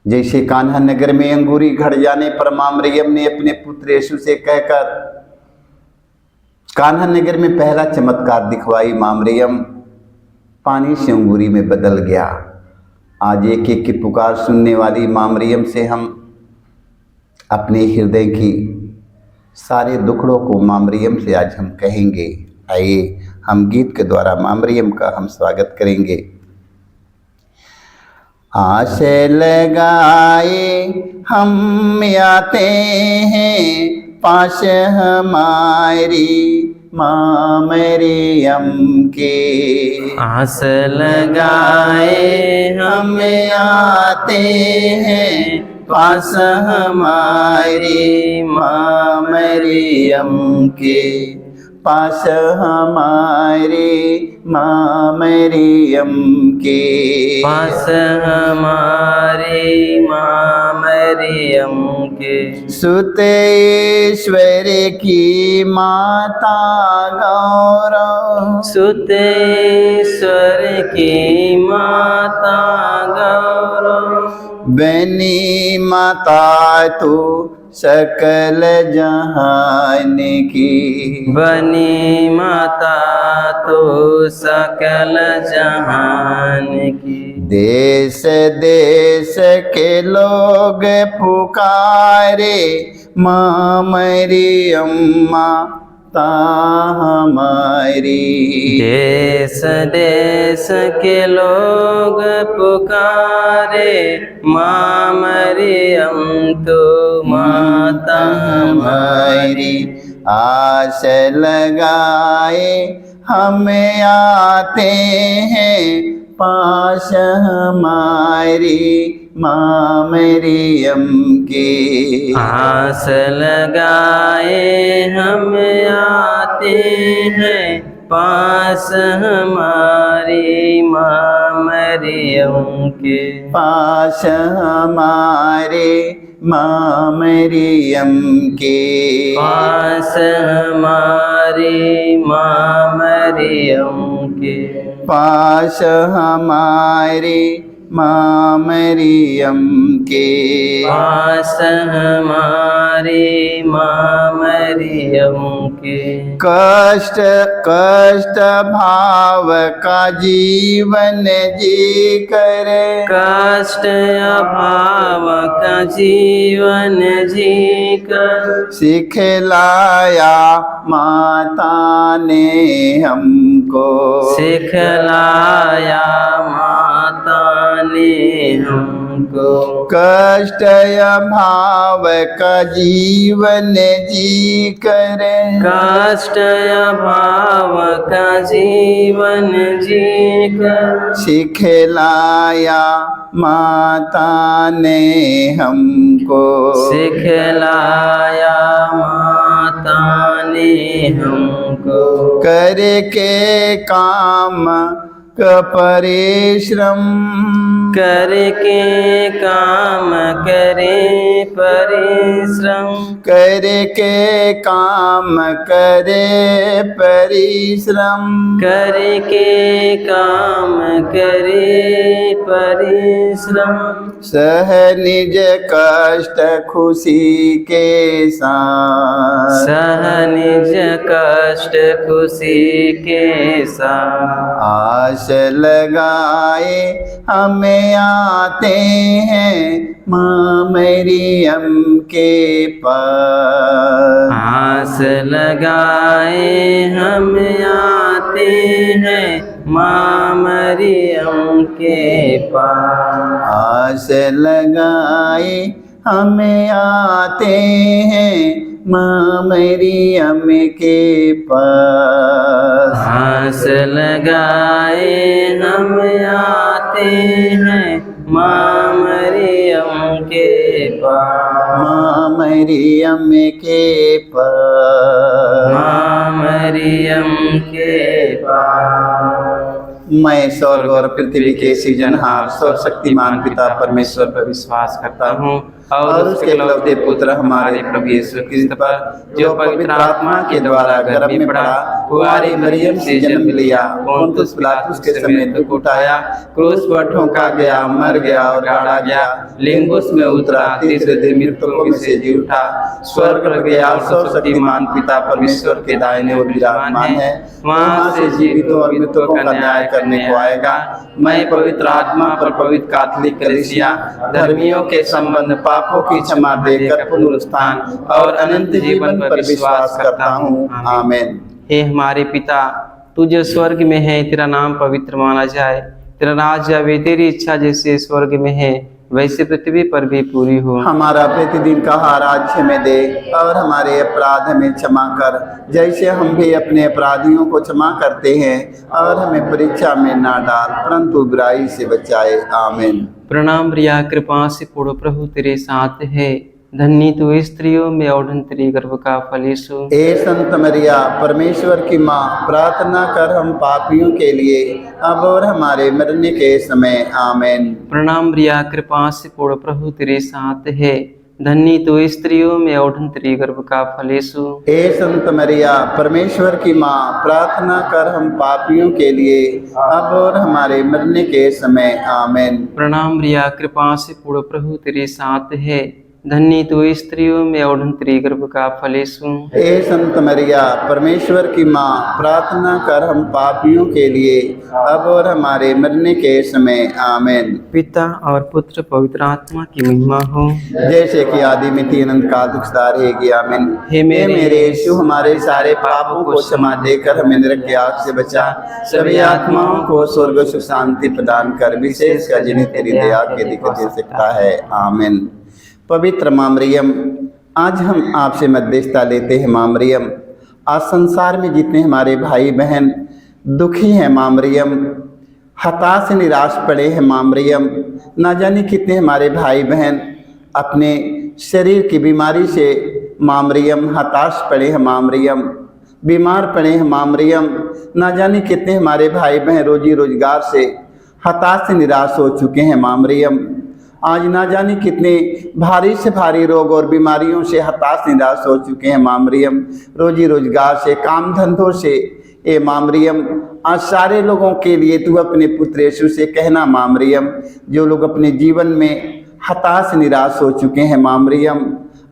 जैसे कान्हा नगर में अंगूरी घड़ जाने पर मां मरियम ने अपने पुत्र यीशु से कहकर कान्हा नगर में पहला चमत्कार दिखवाई, मां मरियम पानी से अंगूरी में बदल गया। आज एक एक की पुकार सुनने वाली मां मरियम से हम अपने हृदय की सारे दुखड़ों को मां मरियम से आज हम कहेंगे। आइए हम गीत के द्वारा मां मरियम का हम स्वागत करेंगे। आस लगाए हम आते हैं पास हमारी मां मरियम के। आस लगाए हम आते हैं पास हमारी मां मरियम के। पास हमारे मां मरियम के। पास हमारी मां मरियम के। सुत ईश्वर की माता गौरव। सुत ईश्वर की माता गौरव। बनी माता तू सकल जहान की। बनी माता तो सकल जहान की। देश देश के लोग पुकारे मां मरियम माता हमारी। देश देश के लोग पुकारे मां मरियम तो माता हमारी। आस लगाए हम आते हैं पास हमारी मां मरियम के। आस लगाए हम आते हैं पास हमारी मां मरियम के। पास हमारे मां मरियम के। पास हमारी मां मरियम के। पास हमारे मां मरियम के। पास हमारी मां मरियम के। कष्ट कष्ट भाव का जीवन जी कर। कष्ट अभाव का जीवन जी कर। सिखलाया माता ने हमको। सिखलाया माता ने हमको। कष्ट अभाव का जीवन जी कर। कष्ट अभाव का जीवन जी कर। सिखलाया माता ने हमको। सिखलाया माता ने हमको। करके काम का परिश्रम। करके काम करे परिश्रम। करके काम करे परिश्रम। करके काम करे परिश्रम। सह निज कष्ट खुशी के साथ। सह निज कष्ट खुशी के साथ। आस लगाए हमें आते हैं मां मरियम के पास। आस लगाए हम आते हैं मां मरियम के पास। आस लगाए हमें आते हैं मां मरियम के पास। आस लगाए हम आते हैं मां मरियम के पास। मां मरियम के पास। मां मरियम के पास। मैं स्वर्ग और पृथ्वी के सृजनहार सर्वशक्तिमान पिता परमेश्वर पर विश्वास करता हूँ और उसके इकलौते पुत्र हमारे प्रभु यीशु क्रिस्त पर, जो पवित्र आत्मा के द्वारा गर्भ में पड़ा, कुंवारी मरियम से जन्म लिया, पोंतुस पिलातुस के समय दुख उठाया, क्रूस पर ठोंका गया, मर गया और गाड़ा गया, लिंगुस में उतरा, तीसरे दिन मृतकों में से जी उठा, स्वर्ग पर गया और सर्वशक्तिमान पिता परमेश्वर के दाहिने ओर विराजमान है, वहां से जीवितों और मृतकों का न्याय करने को आएगा। मैं पवित्र आत्मा पर, पवित्र कैथोलिक कलीसिया, धर्मियों के संबंध, पापों की क्षमा देकर पुनरुत्थान और अनंत जीवन पर विश्वास करता हूँ। आमीन। हे हमारे पिता, तू जो स्वर्ग में है, तेरा नाम पवित्र माना जाए, तेरा राज्य आवे, तेरी इच्छा जैसे स्वर्ग में है वैसे पृथ्वी पर भी पूरी हो। हमारा प्रतिदिन का आहार आज हमें दे, और हमारे अपराध हमें क्षमा कर, जैसे हम भी अपने अपराधियों को क्षमा करते हैं, और हमें परीक्षा में ना डाल, परंतु बुराई से बचाए। आमीन। प्रणाम प्रिया, कृपा से पूर्ण प्रभु तेरे साथ है, धन्य तू स्त्रियों में और तेरी गर्भ का फल यीशु। ए संत मरिया, परमेश्वर की माँ, प्रार्थना कर हम पापियों के लिए, अब और हमारे मरने के समय। आमीन। प्रणाम प्रिया, कृपा से पूर्ण प्रभु तेरे साथ है, धन्य तू स्त्रियों में और तेरी गर्भ का फल यीशु। ए संत मरिया, परमेश्वर की माँ, प्रार्थना कर हम पापियों के लिए, अब और हमारे मरने के समय। आमीन। प्रणाम प्रिया, कृपा से पूर्ण प्रभु तेरे साथ है, धन्य तू स्त्रियों में और तेरी गर्भ का फल यीशु। हे संत मरिया, परमेश्वर की माँ, प्रार्थना कर हम पापियों के लिए, अब और हमारे मरने के समय। आमीन। पिता और पुत्र पवित्र आत्मा की महिमा हो, जैसे कि आदि में थी, अनंत काल दुखदार है। आमीन। हे मेरे यीशु, हमारे सारे पापों को क्षमा देकर हमें नरक की आग से बचा, सभी आत्माओं को स्वर्ग सुख शांति प्रदान कर, विशेष कर जिन्हें तेरी दया के अधिक दे सकता है। आमीन। पवित्र माँ मरियम, आज हम आपसे मध्यस्थता लेते हैं। माँ मरियम, आज संसार में जितने हमारे भाई बहन दुखी हैं, माँ मरियम, हताश निराश पड़े हैं, माँ मरियम, ना जाने कितने हमारे भाई बहन अपने शरीर की बीमारी से, माँ मरियम, हताश पड़े हैं, माँ मरियम, बीमार पड़े हैं, माँ मरियम, ना जाने कितने हमारे भाई बहन रोजी रोजगार से हताश निराश हो चुके हैं, माँ मरियम, आज ना जाने कितने भारी से भारी रोग और बीमारियों से हताश निराश हो चुके हैं, माँ मरियम, रोजी रोजगार से, काम धंधों से। ए माँ मरियम, आज सारे लोगों के लिए तू अपने पुत्र यीशु से कहना, माँ मरियम, जो लोग अपने जीवन में हताश निराश हो चुके हैं, माँ मरियम,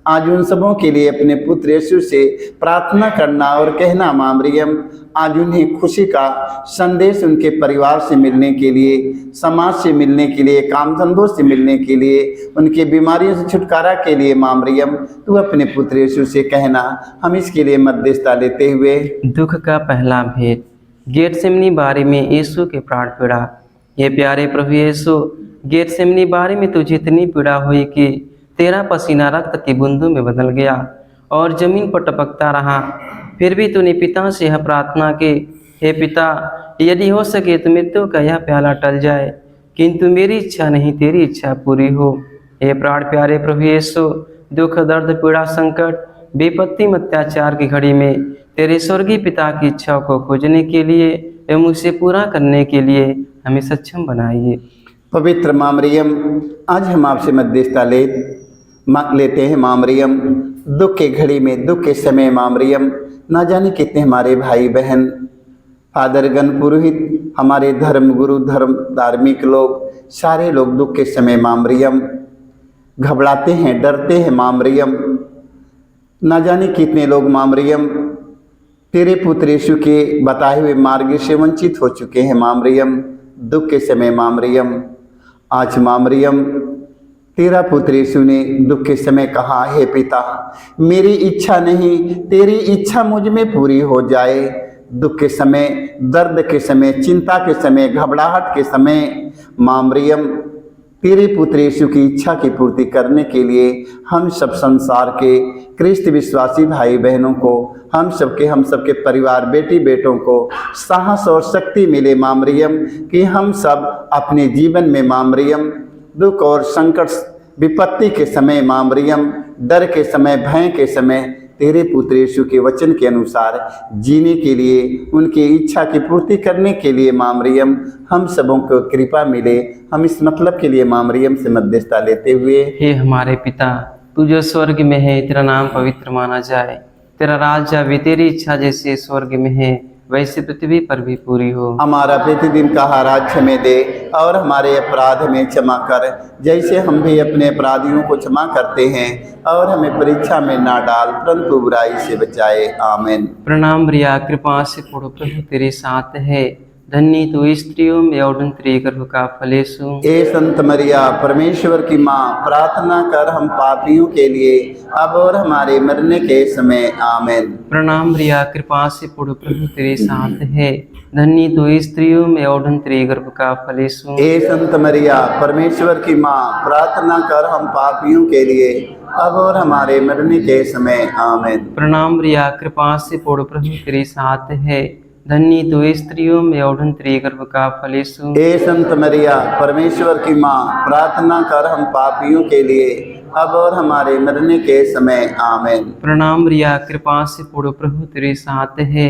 आज उन सबों के लिए अपने पुत्र यीशु से प्रार्थना करना और कहना, माँ मरियम, आज उन्हें खुशी का संदेश उनके परिवार से मिलने के लिए, समाज से मिलने के लिए, काम धंधों से मिलने के लिए, उनके बीमारियों से छुटकारा के लिए, माँ मरियम, तू अपने पुत्र यीशु से कहना। हम इसके लिए मध्यस्थता लेते हुए दुख का पहला भेद, गेतसेमनी बारी में यीशु के प्राण पीड़ा। ये प्यारे प्रभु यीशु, गेतसेमनी बारी में तुझे इतनी पीड़ा हुई कि तेरा पसीना रक्त की बूंदों में बदल गया और जमीन पर टपकता रहा। फिर भी तूने पिता से यह प्रार्थना की, हे पिता, यदि हो सके तो मृत्यु का यह प्याला टल जाए, किंतु मेरी इच्छा नहीं, तेरी इच्छा पूरी हो। हे प्राण प्यारे प्रभु यीशु, दुख, दर्द, पीड़ा, संकट, विपत्ति, अत्याचार की घड़ी में तेरे स्वर्गीय पिता की इच्छा को खोजने के लिए एवं उसे पूरा करने के लिए हमें सक्षम बनाइए। पवित्र माँ मरियम, आज हम आपसे मध्यस्थता लेते हैं, माँ मरियम, दुख के घड़ी में, दुख के समय, माँ मरियम, ना जाने कितने हमारे भाई बहन, फादरगण, पुरोहित, हमारे धर्म गुरु, धार्मिक लोग, सारे लोग दुख के समय, माँ मरियम, घबराते हैं, डरते हैं, माँ मरियम, ना जाने कितने लोग, माँ मरियम, तेरे पुत्र यीशु के बताए हुए मार्ग से वंचित हो चुके हैं, माँ मरियम, दुख के समय, माँ मरियम, आज माँ मरियम, तेरा पुत्र यीशु ने दुख के समय कहा, हे पिता, मेरी इच्छा नहीं, तेरी इच्छा मुझ में पूरी हो जाए। दुख के समय, दर्द के समय, चिंता के समय, घबराहट के समय, माँ मरियम, तेरे पुत्र यीशु की इच्छा की पूर्ति करने के लिए हम सब संसार के क्रिस्त विश्वासी भाई बहनों को, हम सबके परिवार, बेटी बेटों को साहस और शक्ति मिले, माँ मरियम, कि हम सब अपने जीवन में, माँ मरियम, दुख और संकट, विपत्ति के समय, माँ मरियम, डर के समय, भय के समय तेरे पुत्र यीशु के वचन के अनुसार जीने के लिए, उनकी इच्छा की पूर्ति करने के लिए माँ मरियम हम सबों को कृपा मिले। हम इस मतलब के लिए माँ मरियम से मध्यस्थता लेते हुए, हे हमारे पिता, तू जो स्वर्ग में है, तेरा नाम पवित्र माना जाए, तेरा राज्य आवे, तेरी इच्छा जैसे स्वर्ग में है वैसे पृथ्वी पर भी पूरी हो। हमारा प्रतिदिन का आहार आज हमें दे, और हमारे अपराध में क्षमा कर जैसे हम भी अपने अपराधियों को क्षमा करते हैं, और हमें परीक्षा में ना डाल परंतु बुराई से बचाए। आमीन। प्रणाम प्रिया, कृपा से पूर्ण प्रभु तेरे साथ है, धन्य तू स्त्रियों में और तेरे गर्भ का फल यीशु। ए संत मरिया परमेश्वर की माँ, प्रार्थना कर हम पापियों के लिए अब और हमारे मरने के समय। आमीन। प्रणाम प्रिया, कृपा से पूर्ण प्रभु तेरे साथ है, धन्य तू स्त्रियों में और तेरे गर्भ का फल यीशु। ए संत मरिया परमेश्वर की माँ, प्रार्थना कर हम पापियों के लिए अब और हमारे मरने के समय। आमीन। प्रणाम प्रिया, कृपा से पूर्ण प्रभु तेरे साथ है, धन्य तू स्त्रियों में और तेरे गर्भ का फल यीशु। ए संत मरिया परमेश्वर की माँ, प्रार्थना कर हम पापियों के लिए अब और हमारे मरने के समय। आमीन। प्रणाम प्रिया, कृपा से पूर्ण प्रभु तेरे साथ है,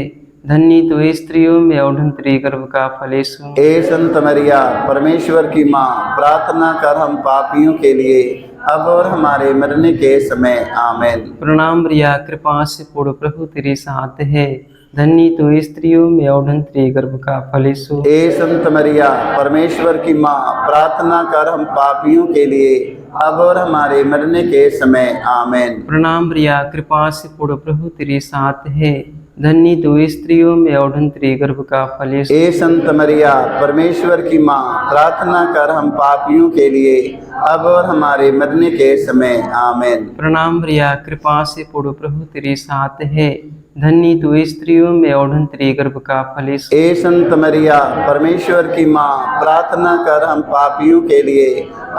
धन्य तू स्त्रियों में और तेरे गर्भ का फल यीशु। ए संत मरिया परमेश्वर की माँ, प्रार्थना कर हम पापियों के लिए अब और हमारे मरने के समय। आमीन। प्रणाम प्रिया, कृपा से पूर्ण प्रभु तेरे साथ है, धन्य तू स्त्रियों में और तेरे गर्भ का फल यीशु। ए संत मरिया परमेश्वर की माँ, प्रार्थना कर हम पापियों के लिए अब और हमारे मरने के समय। आमीन। प्रणाम प्रिया, कृपा से पूर्ण प्रभु तेरे साथ है, धन्य तू स्त्रियों में और तेरे गर्भ का फल यीशु। ए संत मरिया परमेश्वर की माँ, प्रार्थना कर हम पापियों के लिए अब और हमारे मरने के समय। आमीन। प्रणाम प्रिया, कृपा से पूर्ण प्रभु तेरे साथ है, धन्य तू स्त्रियों में और तेरे गर्भ का फल यीशु। ए संत मरिया परमेश्वर की माँ, प्रार्थना कर हम पापियों के लिए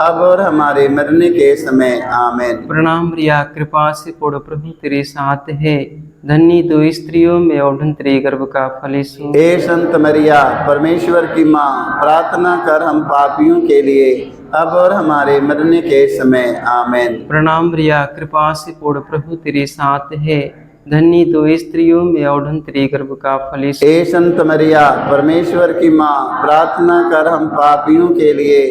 अब और हमारे मरने के समय। आमीन। प्रणाम प्रिया, कृपा से पूर्ण प्रभु तेरे साथ है, धन्य तू स्त्रियों में और तेरे गर्भ का फल यीशु। ए संत मरिया परमेश्वर की माँ, प्रार्थना कर हम पापियों के लिए अब और हमारे मरने के समय। आमीन। प्रणाम प्रिया, कृपा से पूर्ण प्रभु तेरे साथ है, धन्य तू स्त्रियों में और तेरे गर्भ का फल यीशु। ए संत मरिया परमेश्वर की माँ, प्रार्थना कर हम पापियों के लिए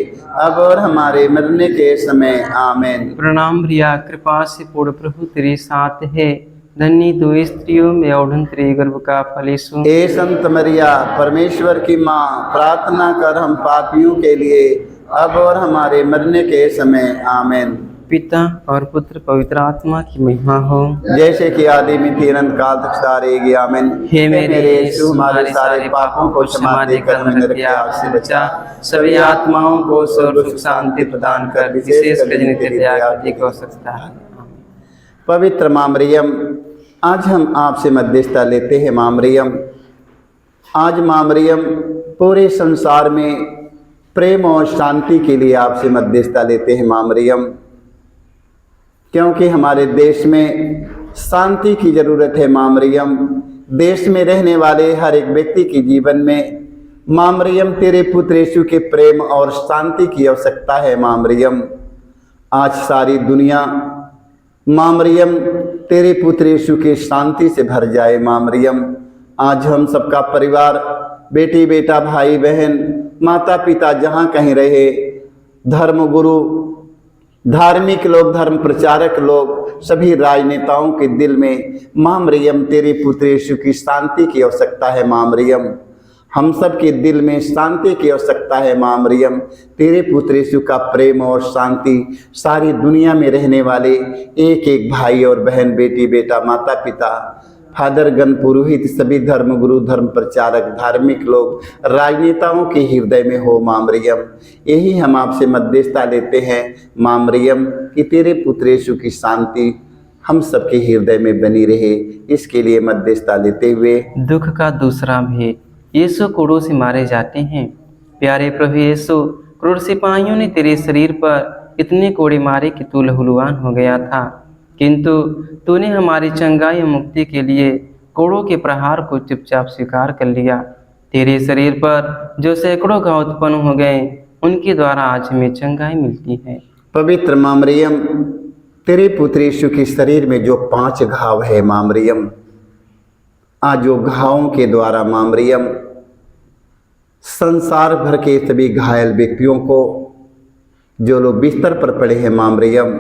अब और हमारे मरने के समय। आमीन। प्रणाम प्रिया, कृपा से पूर्ण प्रभु तेरे साथ है, धन्य तू स्त्रियों में और तेरे गर्भ का फल यीशु। ए संत मरिया परमेश्वर की माँ, प्रार्थना कर हम पापियों के लिए अब और हमारे मरने के समय। आमीन। पिता और पुत्र पवित्र आत्मा की महिमा हो, जैसे कि आदि में थी अनंत काल तक सदा रहेगी। आमीन। हे मेरे यीशु, हमारे सारे पापों को क्षमा देकर हमें नरक के आग से बचा, सभी आत्माओं को स्वर्ग सुख शांति प्रदान कर, विशेषकर जिन्हें तेरे दया की अधिक आवश्यकता है। पवित्र माँ मरियम, आज हम आपसे मध्यस्थता लेते हैं। माँ मरियम, आज माँ मरियम पूरे संसार में प्रेम और शांति के लिए आपसे मध्यस्थता लेते हैं। माँ मरियम, क्योंकि हमारे देश में शांति की ज़रूरत है। माँ मरियम, देश में रहने वाले हर एक व्यक्ति के जीवन में माँ मरियम तेरे पुत्र यीशु के प्रेम और शांति की आवश्यकता है। माँ मरियम, आज सारी दुनिया माँ मरियम तेरे पुत्र यीशु की शांति से भर जाए। माँ मरियम, आज हम सबका परिवार, बेटी बेटा, भाई बहन, माता पिता, जहाँ कहीं रहे, धर्म गुरु, धार्मिक लोग, धर्म प्रचारक लोग, सभी राजनेताओं के दिल में माँ मरियम तेरे पुत्र यीशु की शांति की आवश्यकता है। माँ मरियम, हम सब के दिल में शांति की आवश्यकता है। माँ मरियम, तेरे पुत्र यीशु का प्रेम और शांति सारी दुनिया में रहने वाले एक एक भाई और बहन, बेटी बेटा, माता पिता, फादर गण, पुरोहित, सभी धर्म गुरु, धर्म प्रचारक, धार्मिक लोग, राजनेताओं के हृदय में हो। माँ मरियम, यही हम आपसे मध्यस्थता लेते हैं। माँ मरियम, कि तेरे पुत्र यीशु की शांति हम सबके हृदय में बनी रहे, इसके लिए मध्यस्थता लेते हुए दुख का दूसरा भेद, यीशु क्रूस से मारे जाते हैं। प्यारे प्रभु यीशु, क्रूस सिपाहियों ने तेरे शरीर पर इतने कोड़े मारे कि तू लहूलुहान हो गया था, किंतु तूने हमारी चंगाई और मुक्ति के लिए कोड़ों के प्रहार को चुपचाप स्वीकार कर लिया। तेरे शरीर पर जो सैकड़ों घाव उत्पन्न हो गए, उनके द्वारा आज हमें चंगाई मिलती है। पवित्र माँ मरियम, तेरे पुत्र यीशु के शरीर में जो 5 घाव है माँ मरियम, आज जो घावों के द्वारा माँ मरियम संसार भर के सभी घायल व्यक्तियों को, जो लोग बिस्तर पर पड़े हैं माँ मरियम,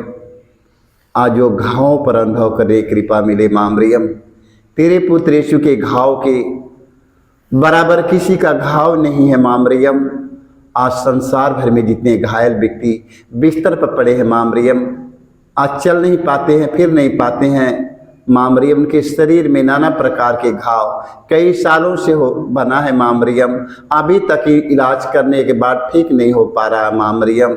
आज जो घावों पर अनुभव करने की कृपा मिले माँ मरियम। तेरे पुत्र यीशु के घाव के बराबर किसी का घाव नहीं है माँ मरियम। आज संसार भर में जितने घायल व्यक्ति बिस्तर पर पड़े हैं माँ मरियम, आज चल नहीं पाते हैं, फिर नहीं पाते हैं माँ मरियम, उनके शरीर में नाना प्रकार के घाव कई सालों से बना है माँ मरियम, अभी तक ही इलाज करने के बाद ठीक नहीं हो पा रहा है माँ मरियम।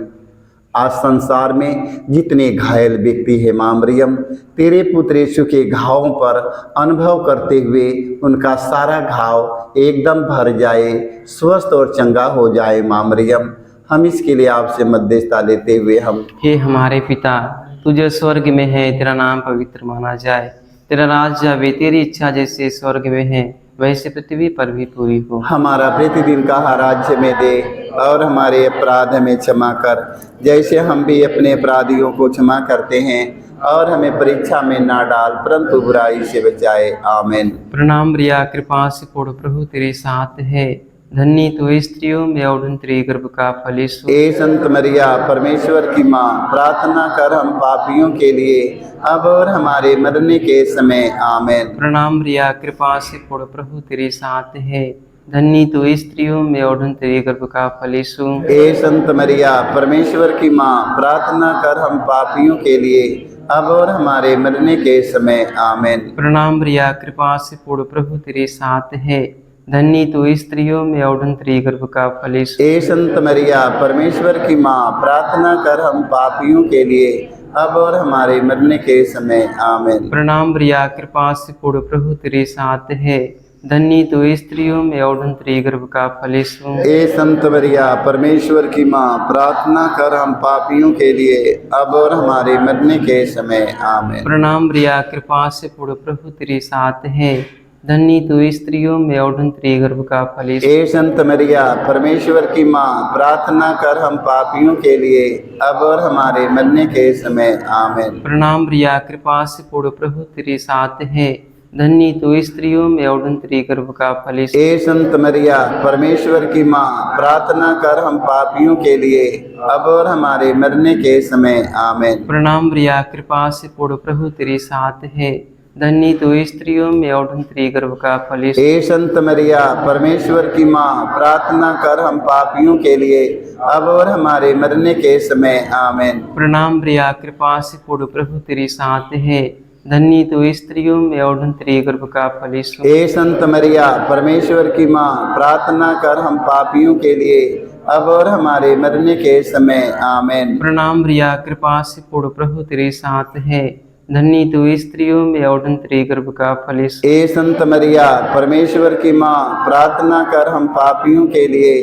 आज संसार में जितने घायल व्यक्ति हैं माँ मरियम, तेरे पुत्र यीशु के घावों पर अनुभव करते हुए उनका सारा घाव एकदम भर जाए, स्वस्थ और चंगा हो जाए माँ मरियम। हम इसके लिए आपसे मध्यस्थता लेते हुए हम हे हमारे पिता, तू जो स्वर्ग में है, तेरा नाम पवित्र माना जाए, तेरा राज्य आवे, तेरी इच्छा जैसे स्वर्ग में है वैसे पृथ्वी पर भी पूरी हो। हमारा प्रतिदिन का राज्य में दे, और हमारे अपराध हमें क्षमा कर जैसे हम भी अपने अपराधियों को क्षमा करते हैं, और हमें परीक्षा में ना डाल परंतु बुराई से बचाए। आमीन। प्रणाम मरिया, कृपा से पूर्ण प्रभु तेरे साथ है, धन्य तू स्त्रियों में और तेरे गर्भ का फल यीशु। ए संत मरिया परमेश्वर की माँ, प्रार्थना कर हम पापियों के लिए अब और हमारे मरने के समय। आमीन। प्रणाम मरिया, कृपा से पूर्ण प्रभु तेरे साथ है, धन्य तू स्त्रियों में और तेरे गर्भ का फल यीशु। ए संत मरिया परमेश्वर की माँ, प्रार्थना कर हम पापियों के लिए अब और हमारे मरने के समय। आमीन। प्रणाम मरिया, कृपा से पूर्ण प्रभु तेरे साथ है, धन्य तू स्त्रियों में और तेरे गर्भ का फल यीशु। ए संत मरिया परमेश्वर की माँ, प्रार्थना कर हम पापियों के लिए अब और हमारे मरने के समय। आमीन। प्रणाम मरिया, कृपा से पूर्ण प्रभु तेरे साथ है, धन्य तू स्त्रियों में और तेरे गर्भ का फल यीशु। ए संत मरिया परमेश्वर की माँ, प्रार्थना कर हम पापियों के लिए अब और हमारे मरने के समय। आमीन। प्रणाम मरिया, कृपा से पूर्ण प्रभु तेरे साथ है, धन्य तू स्त्रियों में और तेरे गर्भ का फल यीशु। ए संत मरिया परमेश्वर की माँ, प्रार्थना कर हम पापियों के लिए अब और हमारे मरने के समय। आमीन। प्रणाम मरिया, कृपा से पूर्ण प्रभु तेरे साथ है, धन्य तू स्त्रियों में और तेरे गर्भ का फल यीशु। ए संत मरिया परमेश्वर की माँ, प्रार्थना कर हम पापियों के लिए अब और हमारे मरने के समय। आमीन। प्रणाम मरिया, कृपा से पूर्ण प्रभु तेरे साथ है, धन्य तू स्त्रियों में और तेरे गर्भ का फल यीशु। ए संत मरिया परमेश्वर की माँ, प्रार्थना कर हम पापियों के लिए अब और हमारे मरने के समय। आमीन। प्रणाम मरिया, कृपा से पूर्ण प्रभु तेरे साथ है, धन्य तू स्त्रियों में और तेरे गर्भ का फल यीशु। ए संत मरिया परमेश्वर की माँ, प्रार्थना कर हम पापियों के लिए अब और हमारे मरने के समय। आमीन। प्रणाम मरिया, कृपा से पूर्ण प्रभु तेरे साथ है, धन्य तू स्त्रियों में और तेरे गर्भ का फल यीशु। ए संत मरिया परमेश्वर की माँ, प्रार्थना कर हम पापियों के लिए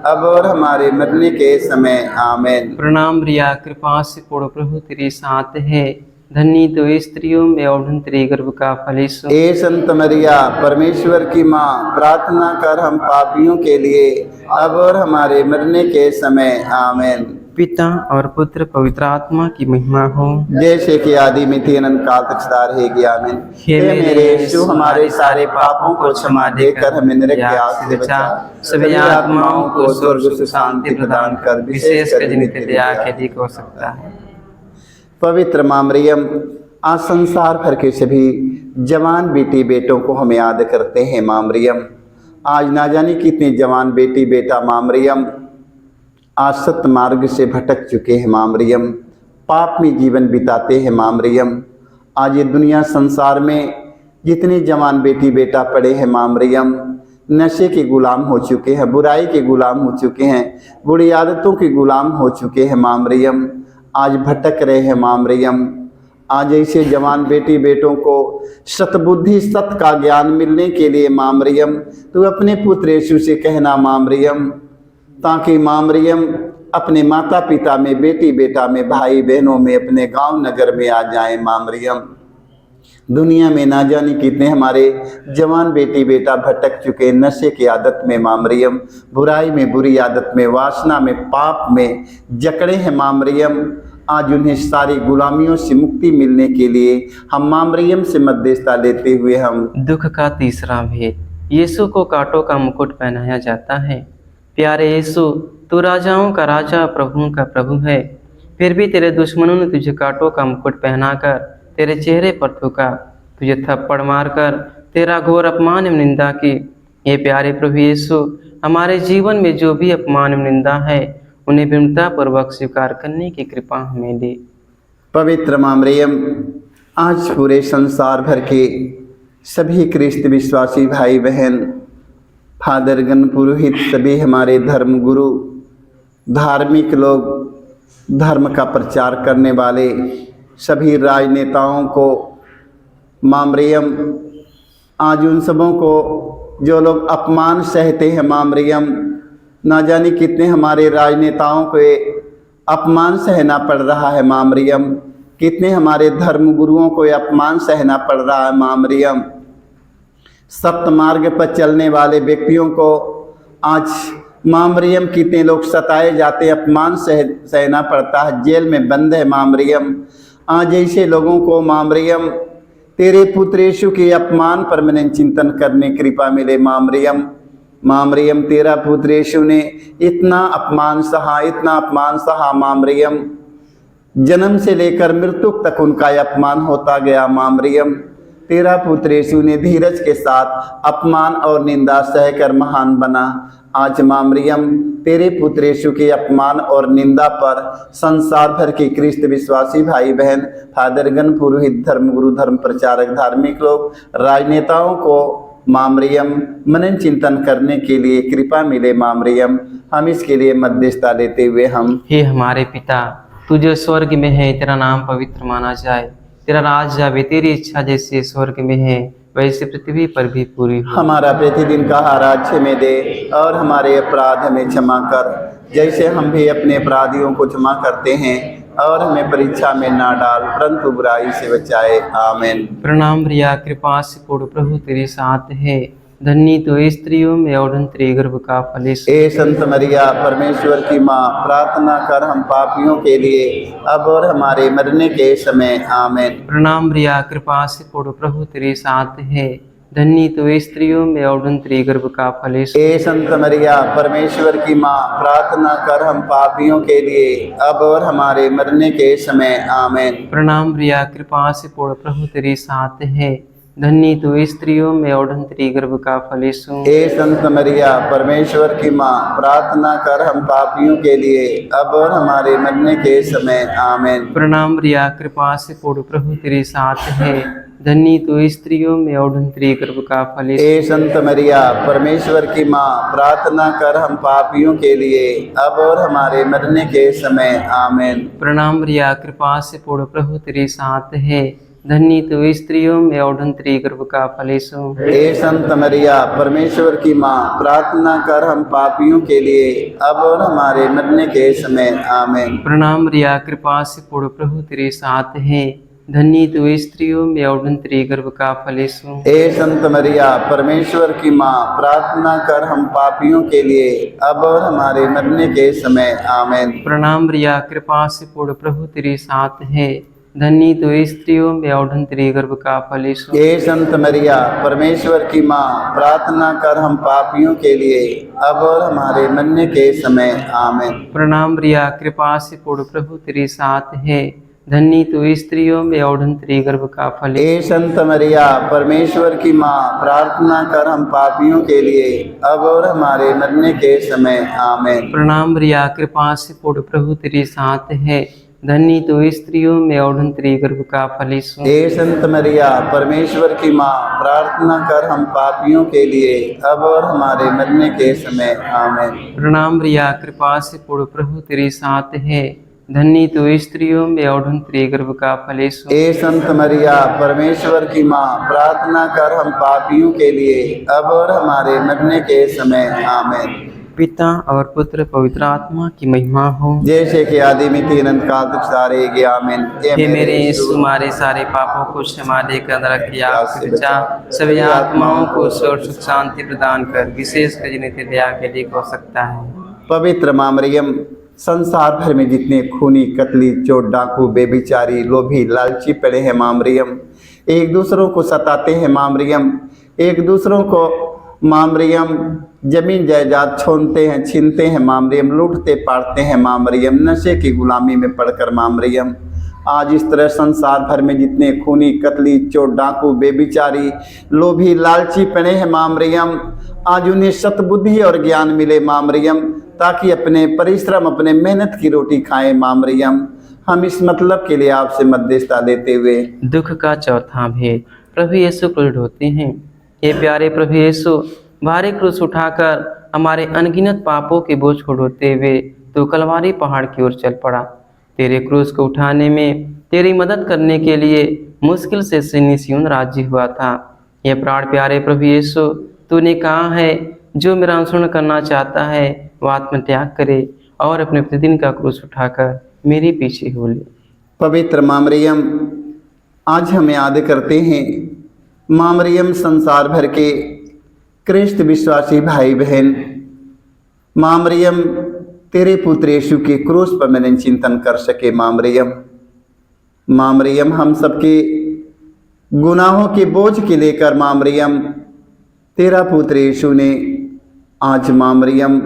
अब और हमारे मरने के समय। आमीन। प्रणाम मरिया, कृपा से पूर्ण प्रभु तेरे साथ है, धन्य तू स्त्रियों में और तेरे गर्भ का फल यीशु। ए संत मरिया परमेश्वर की माँ, प्रार्थना कर हम पापियों के लिए अब और हमारे मरने के समय। आमीन। पिता और पुत्र पवित्र आत्मा की महिमा हो, जैसे कि आदि में थी अनंत काल तक सदा रहेगी। आमीन। हे मेरे यीशु, हमारे सारे पापों को क्षमा देकर हमें नरक की आग से बचा, सभी आत्माओं को स्वर्ग से शांति प्रदान कर, विशेषकर जिनके दया के अधिक हो सकता है। पवित्र माँ मरियम, आज संसार भर के सभी जवान बेटी बेटों को हम याद करते हैं माँ मरियम। आज ना जाने कितने जवान बेटी बेटा माँ मरियम आज सत्य मार्ग से भटक चुके हैं माँ मरियम, पाप में जीवन बिताते हैं माँ मरियम। आज ये दुनिया संसार में जितने जवान बेटी बेटा पड़े हैं माँ मरियम, नशे के गुलाम हो चुके हैं, बुराई के गुलाम हो चुके हैं, बुरी आदतों के गुलाम हो चुके हैं माँ मरियम। आज भटक रहे हैं माँ मरियम। आज ऐसे जवान बेटी बेटों को सतबुद्धि सत्य का ज्ञान मिलने के लिए माँ मरियम, तू अपने पुत्र यीशु से कहना माँ मरियम, ताकि माँ मरियम अपने माता पिता में, बेटी बेटा में, भाई बहनों में, अपने गांव नगर में आ जाएं माँ मरियम। दुनिया में ना जाने कितने हमारे जवान बेटी बेटा भटक चुके नशे की आदत में माँ मरियम, बुराई में, बुरी आदत में, वासना में, पाप में जकड़े हैं माँ मरियम। आज उन्हें सारी गुलामियों से मुक्ति मिलने के लिए हम माँ मरियम से मध्यस्थता लेते हुए हम दुख का तीसरा भेद, यीशु को कांटों का मुकुट पहनाया जाता है। प्यारे यीशु, तू राजाओं का राजा, प्रभुओं का प्रभु है, फिर भी तेरे दुश्मनों ने तुझे कांटों का मुकुट पहनाकर तेरे चेहरे पर थूका, तुझे थप्पड़ मारकर तेरा घोर अपमान एवं निंदा की। ये प्यारे प्रभु यीशु, हमारे जीवन में जो भी अपमान एवं निंदा है उन्हें विनम्रतापूर्वक स्वीकार करने की कृपा हमें दे। पवित्र माँ मरियम, आज पूरे संसार भर के सभी ख्रिस्त विश्वासी भाई बहन, फादरगण, पुरोहित, सभी हमारे धर्म गुरु, धार्मिक लोग, धर्म का प्रचार करने वाले सभी राजनेताओं को माँ मरियम, आज उन सबों को जो लोग अपमान सहते हैं माँ मरियम, ना जाने कितने हमारे राजनेताओं को अपमान सहना पड़ रहा है माँ मरियम, कितने हमारे धर्म गुरुओं को अपमान सहना पड़ रहा है माँ मरियम। सप्त मार्ग पर चलने वाले व्यक्तियों को आज माँ मरियम कितने लोग सताए जाते हैं, अपमान सहना पड़ता है, जेल में बंद है माँ मरियम। आज ऐसे लोगों को माँ मरियम तेरे पुत्र यीशु के अपमान पर मैंने चिंतन करने की कृपा मिले माँ मरियम। माँ मरियम, तेरा पुत्र यीशु ने इतना अपमान सहा माँ मरियम, जन्म से लेकर मृत्यु तक उनका अपमान होता गया माँ मरियम। तेरा पुत्र यीशु ने धीरज के साथ अपमान और निंदा सहकर महान बना। आज माँ मरियम, तेरे पुत्र यीशु के अपमान और निंदा पर संसार भर के ख्रिस्त विश्वासी भाई बहन, फादरगण, पुरोहित, धर्म गुरु, धर्म प्रचारक, धार्मिक लोग, राजनेताओं को माँ मरियम मनन चिंतन करने के लिए कृपा मिले माँ मरियम। हम इसके लिए मध्यस्थता लेते हुए हम हे हमारे पिता, तू जो स्वर्ग में है, तेरा नाम पवित्र माना जाए, तेरा राज आवे, तेरी इच्छा जैसे स्वर्ग में है वैसे पृथ्वी पर भी पूरी हो। हमारा प्रतिदिन का आहार आज हमें दे, और हमारे अपराध हमें क्षमा कर, जैसे हम भी अपने अपराधियों को क्षमा करते हैं, और हमें परीक्षा में ना डाल परंतु बुराई से बचाए। आमीन। प्रणाम प्रिया, कृपा से पूर्ण प्रभु तेरे साथ है, धन्य तो स्त्रियों में और तेरे गर्भ का फल यीशु। ए संत मरिया, परमेश्वर की माँ, प्रार्थना कर हम पापियों के लिए अब और हमारे मरने के समय। आमीन। प्रणाम प्रिया, कृपा से पूर्ण प्रभु तेरे साथ है, धन्य तो स्त्रियों में और तेरे गर्भ का फल यीशु। ए संत मरिया, परमेश्वर की माँ, प्रार्थना कर हम पापियों के लिए अब और हमारे मरने के समय। आमीन। प्रणाम प्रिया, कृपा से पूर्ण प्रभु तेरे साथ है, धन्य तो स्त्रियों में और तेरे गर्भ का फल यीशु। ए संत मरिया, परमेश्वर की माँ, प्रार्थना कर हम पापियों के लिए अब और हमारे मरने के समय। आमीन। प्रणाम प्रिया, कृपा से पूर्ण प्रभु तेरे साथ है, धन्य तो स्त्रियों में और तेरे गर्भ का फल यीशु। ए संत मरिया, परमेश्वर की माँ, प्रार्थना कर हम पापियों के लिए अब और हमारे मरने के समय। आमीन। प्रणाम प्रिया, कृपा से पूर्ण प्रभु तेरे साथ है, धन्य तो स्त्रियों में और तेरे गर्भ का फल यीशु। ए संत मरिया, परमेश्वर की माँ, प्रार्थना कर हम पापियों के लिए अब और हमारे मरने के समय। आमीन। प्रणाम प्रिया, कृपा से पूर्ण प्रभु तेरे साथ है, धन्य तो स्त्रियों में और तेरे गर्भ का फल यीशु। ए संत मरिया, परमेश्वर की माँ, प्रार्थना कर हम पापियों के लिए अब और हमारे मरने के समय। आमीन। प्रणाम प्रिया, कृपा से पूर्ण प्रभु तेरे साथ है, धन्य तो स्त्रियों में और तेरे गर्भ का फल यीशु। ए संत मरिया, परमेश्वर की माँ, प्रार्थना कर हम पापियों के लिए अब और हमारे मरने के समय। आमीन। प्रणाम प्रिया, कृपा से पूर्ण प्रभु तेरे साथ है, धन्य तो स्त्रियों में और तेरे गर्भ का फल यीशु। ए संत मरिया, परमेश्वर की माँ, प्रार्थना कर हम पापियों के लिए अब और हमारे मरने के समय। आमीन। प्रणाम प्रिया, कृपा से पूर्ण प्रभु तेरे साथ है, धन्य तो स्त्रियों में और तेरे गर्भ का फल यीशु। ए संत मरिया, परमेश्वर की माँ, प्रार्थना कर हम पापियों के लिए अब और हमारे मरने के समय। आमीन। प्रणाम प्रिया, कृपा से पूर्ण प्रभु तेरे साथ है, धन्य तो स्त्रियों में और तेरे गर्भ का फल यीशु। ए संत मरिया, परमेश्वर की माँ, प्रार्थना कर हम पापियों के लिए अब और हमारे मरने के समय। आमीन। पिता और पुत्र पवित्र आत्मा की महिमा हो, जैसे कि आदि में तीन अंत काल तक सारे गे। आमीन। हे मेरे यीशु, हमारे सारे पापों को क्षमा देकर नरक की आग से बचा, सभी आत्माओं को स्वर्ग सुख शांति प्रदान कर, विशेष कर जिन्हें तेरी दया के लिए हो सकता है। पवित्र माँ मरियम, संसार भर में जितने खूनी, कतली, चोर, डाकू, बेबिचारी, लोभी, लालची पड़े हैं माँ मरियम, एक दूसरों को सताते हैं माँ मरियम, एक दूसरों को माँ मरियम जमीन जायदाद छोड़ते हैं, छीनते हैं माँ मरियम, लूटते पाटते हैं माँ मरियम, नशे की गुलामी में पड़कर माँ मरियम। आज इस तरह संसार भर में जितने खूनी, कतली, चोर, डाकू, बेबिचारी, लोभी, लालची पड़े हैं माँ मरियम, आज उन्हें सतबुद्धि और ज्ञान मिले माँ मरियम, ताकि अपने परिश्रम, अपने मेहनत की रोटी खाएं माँ मरियम। हम इस मतलब के लिए आपसे मध्यस्थता लेते हुए दुख का चौथा भेद। प्रभु यीशु क्रूस ढोते हैं। ये प्यारे प्रभु यीशु, भारी क्रूस उठाकर हमारे अनगिनत पापों के बोझ को ढोते हुए तो कलवारी पहाड़ की ओर चल पड़ा। तेरे क्रूस को उठाने में तेरी मदद करने के लिए मुश्किल से सियोन राजी हुआ था। ये प्राण प्यारे प्रभु यीशु, तूने कहा है जो मेरा अनुसरण करना चाहता है वह आत्मत्याग करे और अपने प्रतिदिन का क्रूस उठाकर मेरे पीछे हो ले। पवित्र माँ मरियम, आज हम याद करते हैं माँ मरियम संसार भर के कृष्ण विश्वासी भाई बहन। माँ मरियम, तेरे पुत्र यीशु के क्रूस पर मैंने चिंतन कर सके माँ मरियम। माँ मरियम, हम सबके गुनाहों के बोझ के लेकर माँ मरियम तेरा पुत्र यीशु ने आज माँ मरियम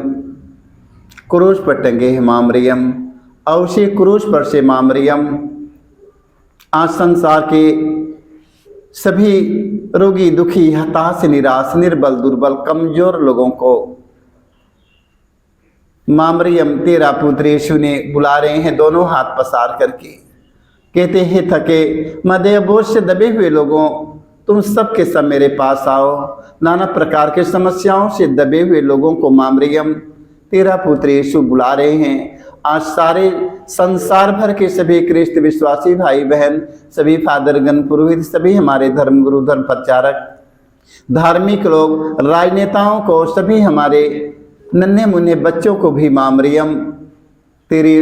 क्रूस पर टंगे हैं माँ मरियम, और उसी क्रूस पर से माँ मरियम आज संसार के सभी रोगी, दुखी, हताश, निराश, निर्बल, दुर्बल, कमजोर लोगों को माँ मरियम तेरा पुत्र यीशु ने बुला रहे हैं, दोनों हाथ पसार करके कहते हैं, थके मदे बोझ से दबे हुए लोगों, तुम सब के सब मेरे पास आओ। नाना प्रकार के समस्याओं से दबे हुए लोगों को माँ मरियम तेरा पुत्र यीशु बुला रहे हैं। आज सारे संसार भर के सभी कृष्ण विश्वासी भाई बहन, सभी फादरगण, पुरोहित, सभी हमारे धर्मगुरु, धर्म प्रचारक, धार्मिक लोग, राजनेताओं को, सभी हमारे नन्हे मुन्ने बच्चों को भी माँ मरियम तेरे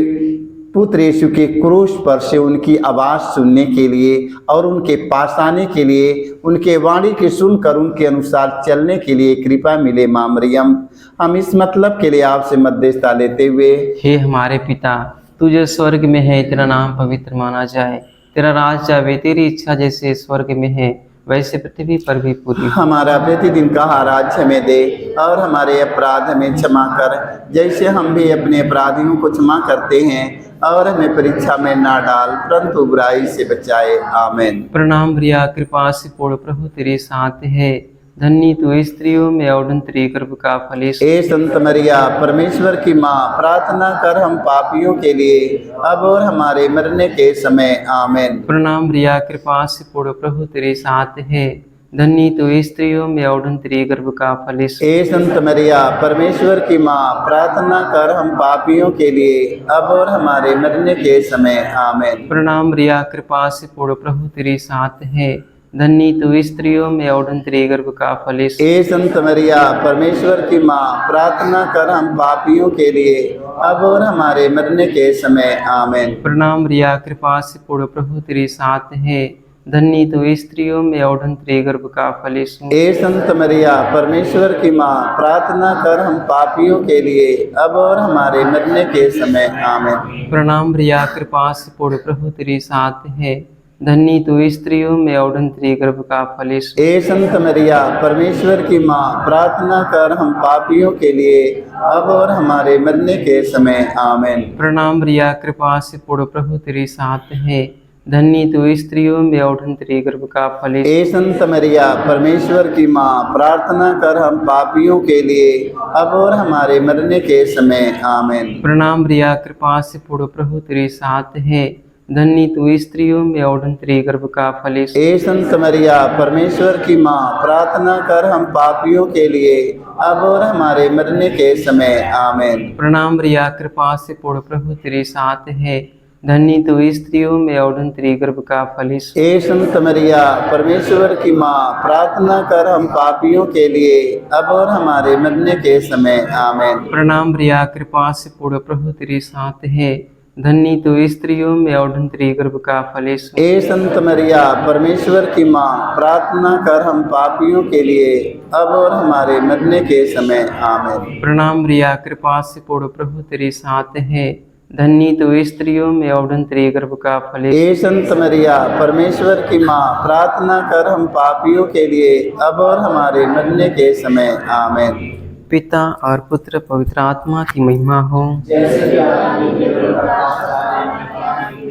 पुत्र यीशु के क्रूस पर से उनकी आवाज़ सुनने के लिए और उनके पास आने के लिए, उनके वाणी की सुनकर उनके अनुसार चलने के लिए कृपा मिले माँ मरियम। हम इस मतलब के लिए आपसे मध्यस्थता लेते हुए, हे हमारे पिता, तू जो स्वर्ग में है, तेरा नाम पवित्र माना जाए, तेरा राज आवे, तेरी इच्छा जैसे स्वर्ग में है वैसे पृथ्वी पर भी पूरी हो। हमारा प्रतिदिन का आहार हमें दे और हमारे अपराध हमें क्षमा कर, जैसे हम भी अपने अपराधियों को क्षमा करते हैं, और हमें परीक्षा में ना डाल परंतु बुराई से बचाए। आमीन। प्रणाम प्रिया, कृपा से पूर्ण प्रभु तेरे साथ है, धन्य तू स्त्रियों में और तेरे गर्भ का फल यीशु। ए संत मरिया, परमेश्वर की माँ, प्रार्थना कर हम पापियों के लिए अब और हमारे मरने के समय। आमीन। प्रणाम प्रिया, कृपा से पूर्ण प्रभु तेरे साथ है, धन्य तू स्त्रियों में और तेरे गर्भ का फल यीशु। ए संत मरिया, परमेश्वर की माँ, प्रार्थना कर हम पापियों के लिए अब और हमारे मरने के समय। आमीन। प्रणाम प्रिया, कृपा से पूर्ण प्रभु तेरे साथ है, धन्य तू स्त्रियों में और तेरे गर्भ का फल यीशु। ए संत मरिया, परमेश्वर की माँ, प्रार्थना कर हम पापियों के लिए अब और हमारे मरने के समय। आमीन। प्रणाम प्रिया, कृपा से पूर्ण प्रभु तेरे साथ है, धन्य तू स्त्रियों में और तेरे गर्भ का फल यीशु। ए संत मरिया, परमेश्वर की माँ, प्रार्थना कर हम पापियों के लिए अब और हमारे मरने के समय। आमीन। प्रणाम प्रिया, कृपा से पूर्ण प्रभु तेरे साथ है, धन्य तू स्त्रियों में और तेरे गर्भ का फल यीशु। ए संत मरिया, परमेश्वर की माँ, प्रार्थना कर हम पापियों के लिए अब और हमारे मरने के समय। आमीन। प्रणाम प्रिया, कृपा से पूर्ण प्रभु तेरे साथ है, धन्य तू स्त्रियों में और तेरे गर्भ का फल यीशु। ए संत मरिया, परमेश्वर की माँ, प्रार्थना कर हम पापियों के लिए अब और हमारे मरने के समय। आमीन। प्रणाम प्रिया, कृपा से पूर्ण प्रभु तेरे साथ है, धन्य तू स्त्रियों में और तेरे गर्भ का फल यीशु। ए संत मरिया, परमेश्वर की माँ, प्रार्थना कर हम पापियों के लिए अब और हमारे मरने के समय। आमीन। प्रणाम प्रिया, कृपा से पूर्ण प्रभु तेरे साथ है, धन्य तू स्त्रियों में और तेरे गर्भ का फल यीशु। ए संत मरिया, परमेश्वर की माँ, प्रार्थना कर हम पापियों के लिए अब और हमारे मरने के समय। आमीन। प्रणाम प्रिया, कृपा से पूर्ण प्रभु तेरे साथ है, धन्य तू स्त्रियों में और धन्य तेरे गर्भ का फल यीशु। ए संत मरिया परमेश्वर की माँ, प्रार्थना कर हम पापियों के लिए अब और हमारे मरने के समय आमीन। प्रणाम मरिया, कृपा से पूर्ण, प्रभु तेरे साथ है। धन्य तू स्त्रियों में और धन्य तेरे गर्भ का फल यीशु। ए संत मरिया परमेश्वर की माँ, प्रार्थना कर हम पापियों के लिए अब और हमारे मरने के समय आमीन। पिता और पुत्र पवित्र आत्मा की महिमा हो।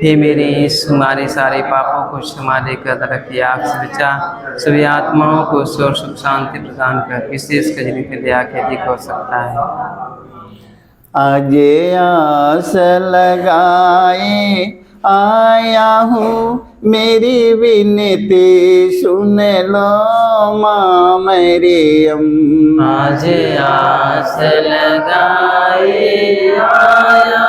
हे मेरे यीशु, हमारे सारे पापों को क्षमा देकर रखिए, आपसे बचा सभी आत्माओं को स्वर्ग सुख शांति प्रदान कर, विशेष कर जिनके दया के अधिक हो सकता है। आज आस लगाए आया हूँ, मेरी विनती सुन लो माँ मरियम। आज आस लगाए आया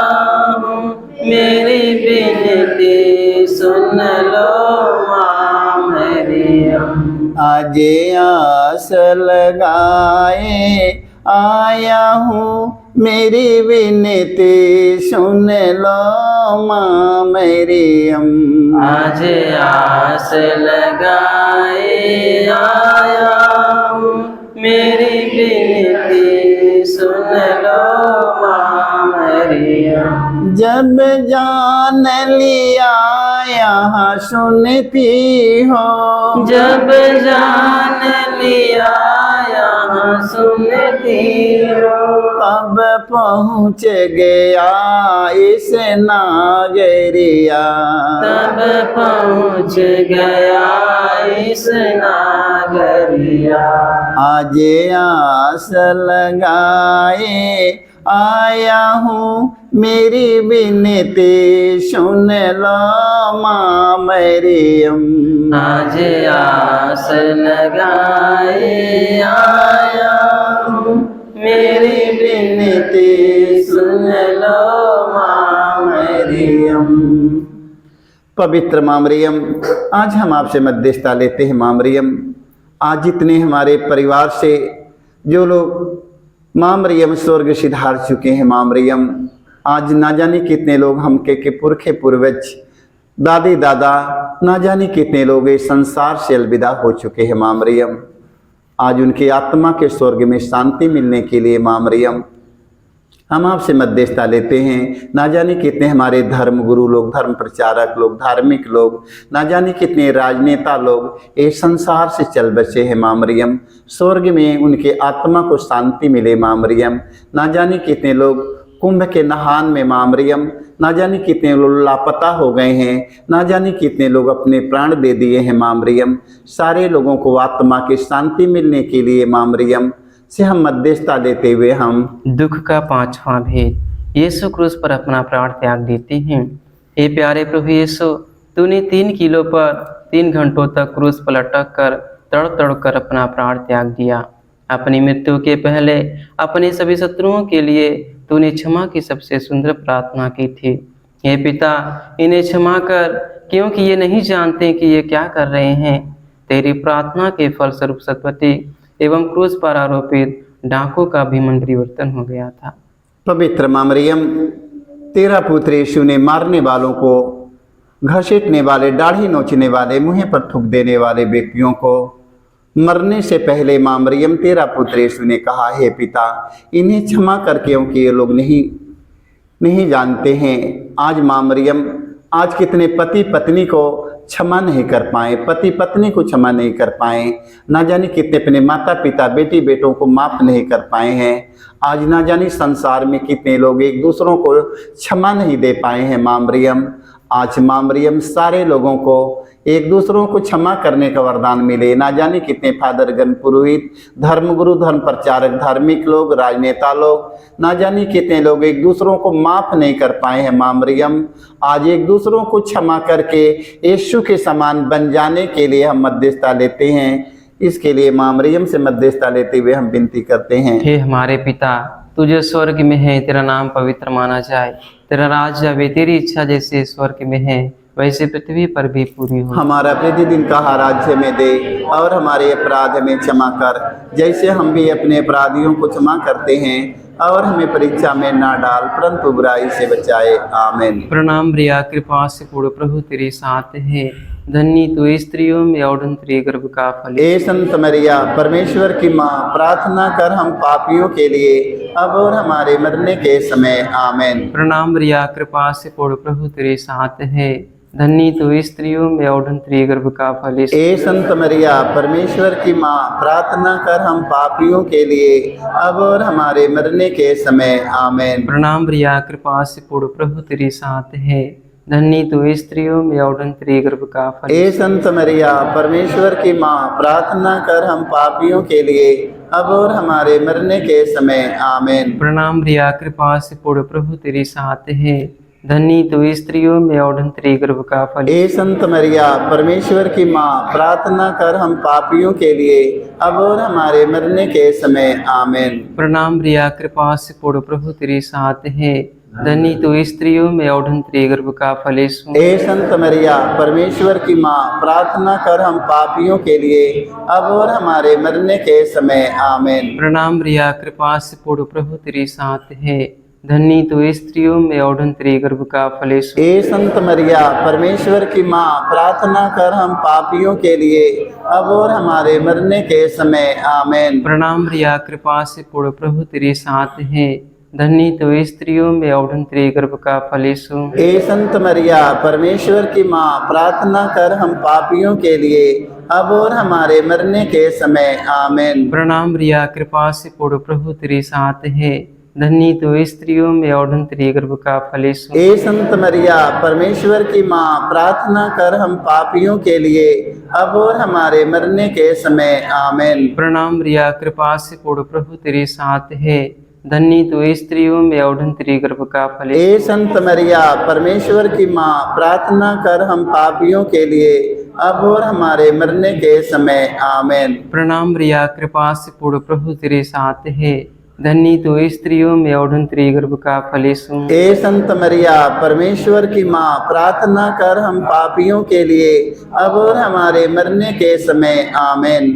हूँ, मेरी विनती सुन लो माँ मरियम। आज आस लगाए आया हूँ, मेरी विनती सुन लो माँ मरियम। आज आस लगाए आया हूँ, मेरी विनती सुन लो माँ मरियम। जब जान लिया यहाँ सुनती हो, जब जान लिया यहाँ सुनती हो, अब पहुँच गया इस नागरिया। तब पहुँच गया इस नागरिया। आज आस लगाए आया हूँ, मेरी विनती सुन लो माँ मरियम। आज आस लगाए आया हूँ, मेरी विनती सुन लो माँ मरियम। पवित्र माँ मरियम, आज हम आपसे मध्यस्थता लेते हैं माँ मरियम। आज जितने हमारे परिवार से जो लोग माँ मरियम स्वर्ग सिधार चुके हैं माँ मरियम, आज ना जाने कितने लोग हम के पुरखे पूर्वज दादी दादा ना जाने कितने लोग इस संसार से अलविदा हो चुके हैं माँ मरियम। आज उनकी आत्मा के स्वर्ग में शांति मिलने के लिए माँ मरियम हम आपसे मध्यस्थता लेते हैं। ना जाने कितने हमारे धर्म गुरु लोग, धर्म प्रचारक लोग, धार्मिक लोग, ना जाने कितने राजनेता लोग इस संसार से चल बसे हैं माँ मरियम। स्वर्ग में उनके आत्मा को शांति मिले माँ मरियम। ना जाने कितने लोग कुंभ के नहान में माँ मरियम, ना जाने कितने लोग लापता हो गए हैं, ना जाने कितने लोग अपने प्राण दे दिए हैं माँ मरियम। सारे लोगों को आत्मा की शांति मिलने के लिए माँ मरियम से हम मध्यस्थता देते हुए हम दुख का पांचवा भेद। यीशु क्रूस पर अपना प्राण त्याग देते हैं। हे प्यारे प्रभु यीशु, तूने 3 किलो पर 3 घंटों तक क्रूस पर लटक कर तड़ कर अपना प्राण त्याग दिया। अपनी मृत्यु के पहले अपने सभी शत्रुओं के लिए तूने क्षमा की सबसे सुंदर प्रार्थना की थी। हे पिता, इन्हें क्षमा कर, क्योंकि ये नहीं जानते कि ये क्या कर रहे हैं। तेरी प्रार्थना के फलस्वरूप सतपति एवं क्रूस पर आरोपित डाकुओं का भी मन परिवर्तन हो गया था। पवित्र माँ मरियम, तेरा पुत्र यीशु ने मारने वालों को, घसीटने वाले, दाढ़ी नोचने वाले, मुँह पर थूक देने वाले व्यक्तियों को मरने से पहले माँ मरियम तेरा पुत्र यीशु ने कहा, हे पिता, इन्हें क्षमा कर, क्योंकि ये लोग नहीं जानते हैं। आज माँ मरियम, आज कितने पति पत्नी को क्षमा नहीं कर पाए, पति पत्नी को क्षमा नहीं कर पाए, ना जाने कितने अपने माता पिता बेटी बेटों को माफ नहीं कर पाए हैं। आज ना जाने संसार में कितने लोग एक दूसरों को क्षमा नहीं दे पाए हैं माँ मरियम। आज माँ मरियम सारे लोगों को एक दूसरों को क्षमा करने का वरदान मिले। ना जाने कितने फादरगण, पुरोहित, धर्मगुरु, धर्म प्रचारक, धार्मिक लोग, राजनेता लोग, ना जाने कितने लोग एक दूसरों को माफ नहीं कर पाए हैं माँ मरियम। आज एक दूसरों को क्षमा करके यीशु के समान बन जाने के लिए हम मध्यस्थता लेते हैं। इसके लिए माँ मरियम से मध्यस्थता लेते हुए हम विनती करते हैं। हे हमारे पिता, तू जो स्वर्ग में है, तेरा नाम पवित्र माना जाए, तेरा राज्य आवे, तेरी इच्छा जैसे स्वर्ग में है वैसे पृथ्वी पर भी पूरी हो। हमारा प्रतिदिन का राज्य में दे, और हमारे अपराध में क्षमा कर, जैसे हम भी अपने अपराधियों को क्षमा करते हैं। और हमें परीक्षा में ना डाल, परंतु बुराई से बचाए। आमीन। प्रणाम प्रिया, कृपा से पूर्ण, प्रभु तेरे साथ है। धन्य तू स्त्रियों में और तेरे गर्भ का फल। ए संत मरिया, परमेश्वर की माँ, प्रार्थना कर हम पापियों के लिए, अब और हमारे मरने के समय। आमीन। प्रणाम प्रिया, कृपा से पूर्ण, प्रभु तेरे साथ है। धन्य तू स्त्रियों में और तेरे गर्भ का फल। ए संत मरिया, परमेश्वर की माँ, प्रार्थना कर हम पापियों के लिए, अब और हमारे मरने के समय। आमीन। प्रणाम प्रिया, कृपा से पूर्ण, प्रभु तेरे साथ है। धन्य तू स्त्रियों में और तेरे गर्भ का फल। ए संत मरिया, परमेश्वर की माँ, प्रार्थना कर हम पापियों के लिए, अब और हमारे मरने के समय। आमीन। प्रणाम प्रिया, कृपा से पूर्ण, प्रभु तेरे साथ है। धन्य तू स्त्रियों में और तेरे गर्भ का फल। ए संत मरिया, परमेश्वर की माँ, प्रार्थना कर हम पापियों के लिए, अब और हमारे मरने के समय। आमीन। प्रणाम प्रिया, कृपा से पूर्ण, प्रभु तेरे साथ है। धन्य तू स्त्रियों में और तेरे गर्भ का फल। ए संत मरिया, परमेश्वर की माँ, प्रार्थना कर हम पापियों के लिए, अब और हमारे मरने के समय। आमीन। प्रणाम प्रिया, कृपा से पूर्ण, प्रभु तेरे साथ है। धन्य तू स्त्रियों में और तेरे गर्भ का फल। ए संत मरिया, परमेश्वर की माँ, प्रार्थना कर हम पापियों के लिए, अब और हमारे मरने के समय। आमीन। प्रणाम प्रिया, कृपा से पूर्ण, प्रभु तेरे साथ है। धन्य तू स्त्रियों में और तेरे गर्भ का फल। ए संत मरिया, परमेश्वर की माँ, प्रार्थना कर हम पापियों के लिए, अब और हमारे मरने के समय। आमीन। प्रणाम प्रिया, कृपा से पूर्ण, प्रभु तेरे साथ है। धन्य तू स्त्रियों में और तेरे गर्भ का फल। ए संत मरिया, परमेश्वर की माँ, प्रार्थना कर हम पापियों के लिए, अब और हमारे मरने के समय। आमीन। प्रणाम प्रिया, कृपा से पूर्ण, प्रभु तेरे साथ है। धन्य तू स्त्रियों में और तेरे गर्भ का फल। ए संत मरिया, परमेश्वर की माँ, प्रार्थना कर हम पापियों के लिए, अब और हमारे मरने के समय। आमीन। प्रणाम प्रिया, कृपा से पूर्ण, प्रभु तेरे साथ है। धन्य तू स्त्रियों में और तेरे गर्भ का फल। ए संत मरिया, परमेश्वर की माँ, प्रार्थना कर हम पापियों के लिए, अब और हमारे मरने के समय। आमीन।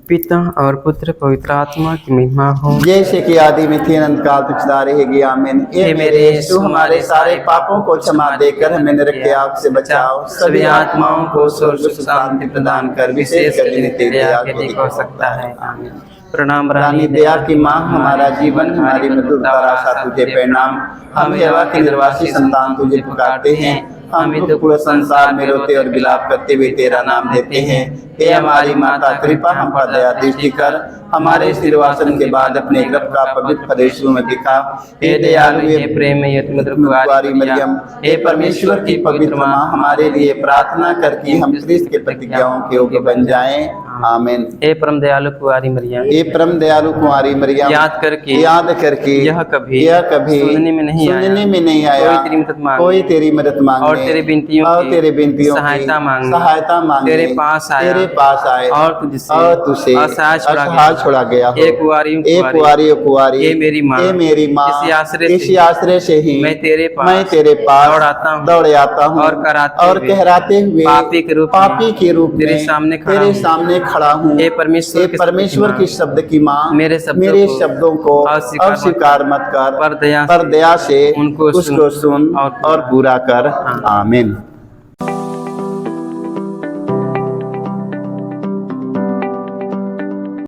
पिता और पुत्र पवित्र आत्मा की महिमा हो। जैसे कि आदि में थी, अनंत काल तक सदा रहेगी। आमीन। हे मेरे यीशु, हमारे सारे पापों को क्षमा देकर हमें नरक के आग से बचाओ, सभी आत्माओं को स्वर्ग सुख शांति प्रदान कर, विशेष कर नित्य दया के हो सकता है। आमीन। प्रणाम रानी दया की माँ, हमारा जीवन, हमारी मधुर आशा तुझे प्रणाम। हम हवा की निर्वासी संतान तुझे पुकारते हैं, हम तो पूरा संसार में रोते और विलाप करते हुए तेरा नाम लेते हैं। हे हमारी माता, कृपा हम पर दया दृष्टि कर, हमारे सिरवासन के बाद अपने गर्भ का पवित्र फल यीशु में दिखा। हे दयालु, हे प्रेम कुमारी मरियम, हे परमेश्वर की पवित्र माँ, हमारे लिए प्रार्थना कर कि हम क्रिस्त के प्रतिज्ञाओं के योग्य बन जाएं। आमीन। हे परम दयालु कुंवारी मरियम, हे परम दयालु कुमारी मरियम, याद करके यह कभी सुनने में नहीं आया, कोई तेरी मदद मांगे और तेरे बिनतियों की सहायता मांगे तेरे पास आए और तुझसे असहाय छोड़ा गया हो। एक कुंवारी हे मेरी माँ, इसी आश्रय से ही मैं तेरे पास दौड़ आता हूँ और कहराते हुए पापी के रूप में तेरे सामने खड़ा हूँ। हे परमेश्वर की शब्द की माँ, मेरे शब्दों को अस्वीकार मत कर, पर दया से उसको सुन और पूरा कर। आमीन।